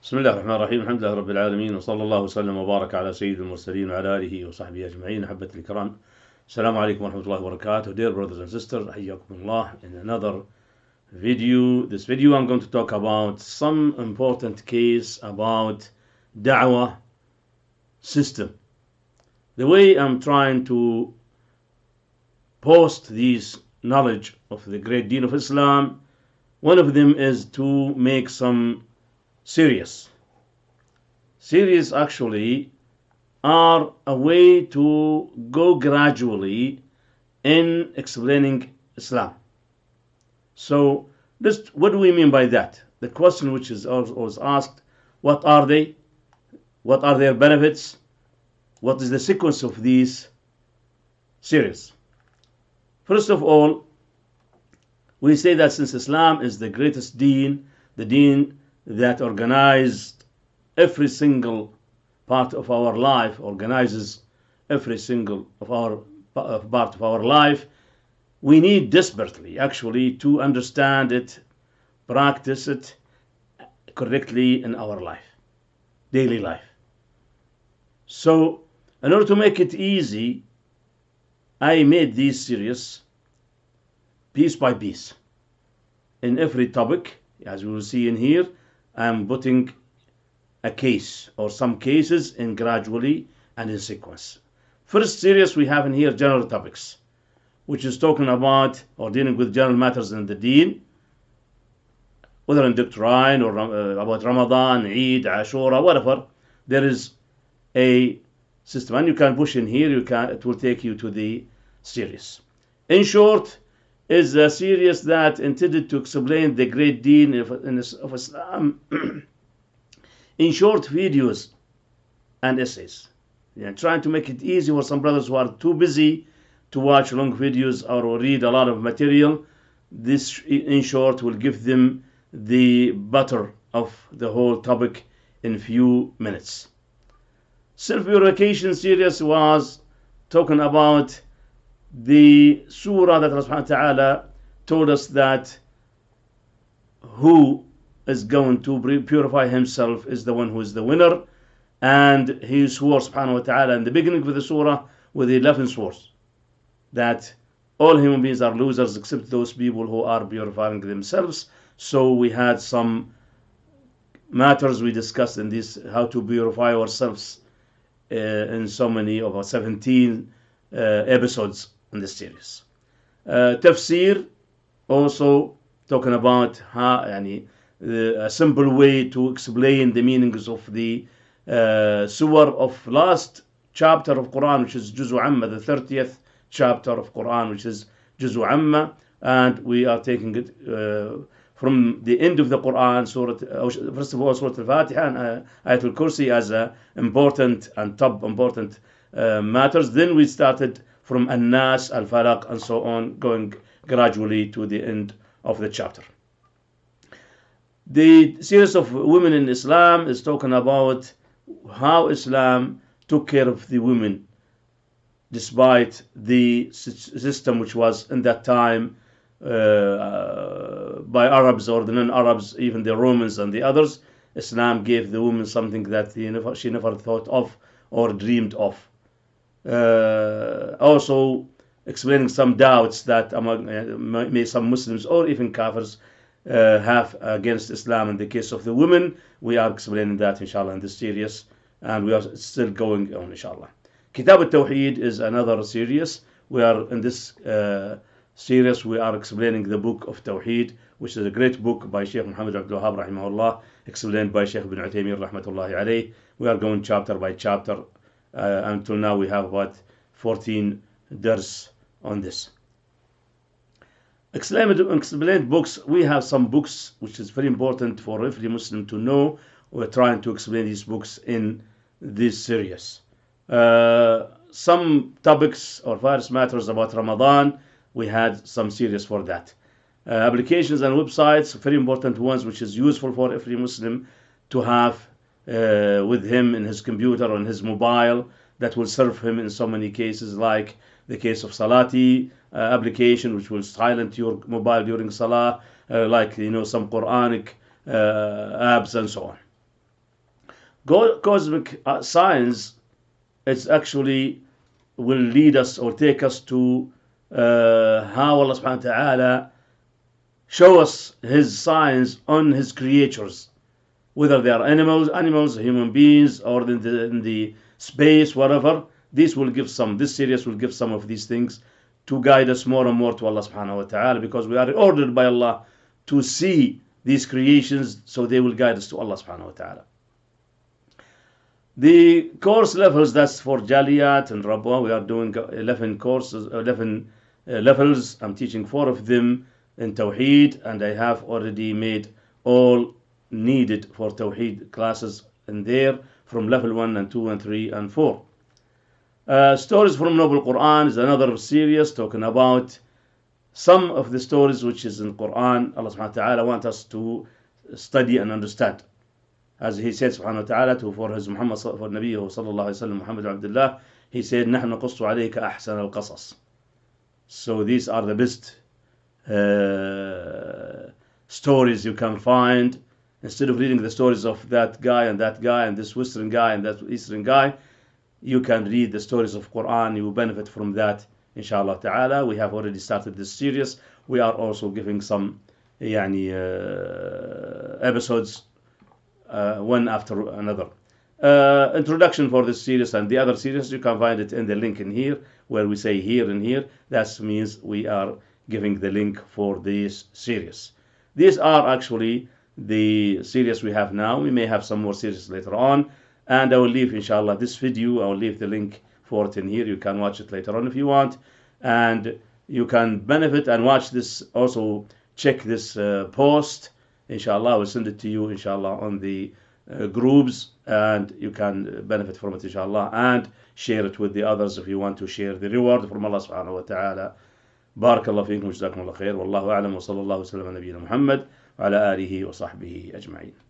بسم الله الرحمن الرحيم. الحمد لله رب العالمين، وصلى الله وسلم وبارك على سيد المرسلين وعلى آله وصحبه أجمعين. أحبتي الكرام, Assalamu alaikum wa rahmatullahi wa barakatuh. Dear brothers and sisters, Hayyakumullah. In another video, this video I'm going to talk about some important case about Dawah system. The way I'm trying to post these knowledge of the great Deen of Islam, one of them is to make some series actually are a way to go gradually in explaining Islam. So what do we mean by that? The question which is always asked, what are they? What are their benefits? What is the sequence of these series? First of all, we say that since Islam is the greatest deen, the deen that organized every single part of our life, organizes every single of our part of our life, we need desperately actually to understand it, practice it correctly in our life, daily life. So in order to make it easy, I made these series piece by piece. In every topic, as we will see in here, I'm putting a case or some cases in gradually and in sequence. First series we have in here general topics, which is talking about or dealing with general matters in the deen, whether in doctrine or about Ramadan, Eid, Ashura, whatever. There is a system, and you can push in here. It will take you to the series. In short, is a series that intended to explain the great deen of Islam in short videos and essays. Trying to make it easy for some brothers who are too busy to watch long videos or read a lot of material. This, in short, will give them the butter of the whole topic in few minutes. Self-purification series was talking about the surah that Allah subhanahu wa ta'ala told us that who is going to purify himself is the one who is the winner. And he swore subhanahu wa ta'ala in the beginning of the surah with 11 swords that all human beings are losers except those people who are purifying themselves. So we had some matters we discussed in this, how to purify ourselves in so many of our 17 episodes in this series. Tafsir, also talking about a simple way to explain the meanings of the surah of last chapter of Quran, which is Juzu Amma, the 30th chapter of Quran, which is Juzu Amma, and we are taking it from the end of the Quran, first of all Surah Al-Fatiha and Ayatul Kursi as important and top important matters. Then we started from An-Nas, Al-Falaq, and so on, going gradually to the end of the chapter. The series of women in Islam is talking about how Islam took care of the women despite the system which was in that time by Arabs or the non-Arabs, even the Romans and the others. Islam gave the woman something that she never thought of or dreamed of. Also explaining some doubts that among some Muslims or even Kafirs have against Islam in the case of the women. We are explaining that inshallah in this series, and we are still going on inshallah. Kitab al-Tawheed is another series. We are in this series we are explaining the book of Tawheed, which is a great book by Sheikh Muhammad Abdul Wahhab rahimahullah, explained by Sheikh Ibn Uthaymeen rahmatullahi alayh. We are going chapter by chapter. Until now we have about 14 dars on this. Explained books, we have some books which is very important for every Muslim to know. We're trying to explain these books in this series. Some topics or various matters about Ramadan, we had some series for that. Applications and websites, very important ones, which is useful for every Muslim to have with him in his computer or in his mobile, that will serve him in so many cases, like the case of Salati application, which will silence your mobile during Salah, like some Quranic apps and so on. Cosmic science, it's actually will lead us or take us to how Allah subhanahu wa ta'ala show us His signs on His creatures, whether they are animals, human beings, or in the space, whatever. This series will give some of these things to guide us more and more to Allah subhanahu wa ta'ala, because we are ordered by Allah to see these creations, so they will guide us to Allah subhanahu wa ta'ala. The course levels, that's for Jaliyat and Rabwa. We are doing 11 courses, 11 levels. I'm teaching 4 of them in Tawheed, and I have already made all needed for Tawheed classes in there from level 1 and 2 and 3 and 4. Stories from Noble Quran is another series talking about some of the stories which is in Quran. Allah subhanahu wa ta'ala wants us to study and understand. As He said subhanahu wa ta'ala for His Muhammad, for Nabiyyah sallallahu alayhi wa sallam, Muhammad Abdullah, He said, نَحْنُ نَقُصُّ عَلَيْكَ أَحْسَنَ الْقَصَصِ. So these are the best stories you can find. Instead of reading the stories of that guy and this Western guy and that Eastern guy, you can read the stories of Quran. You will benefit from that, inshallah ta'ala. We have already started this series. We are also giving some episodes one after another. Introduction for this series and the other series, you can find it in the link in here, where we say here and here. That means we are giving the link for this series. These are actually the series we have now. We may have some more series later on, and I will leave, inshallah, this video. I will leave the link for it in here. You can watch it later on if you want, and you can benefit and watch this. Also check this post, inshallah. I will send it to you, inshallah, on the groups, and you can benefit from it, inshallah, and share it with the others if you want to share the reward from Allah subhanahu wa ta'ala. بارك الله فيكم وجزاكم الله خير والله أعلم وصلى الله وسلم على نبينا محمد وعلى آله وصحبه أجمعين.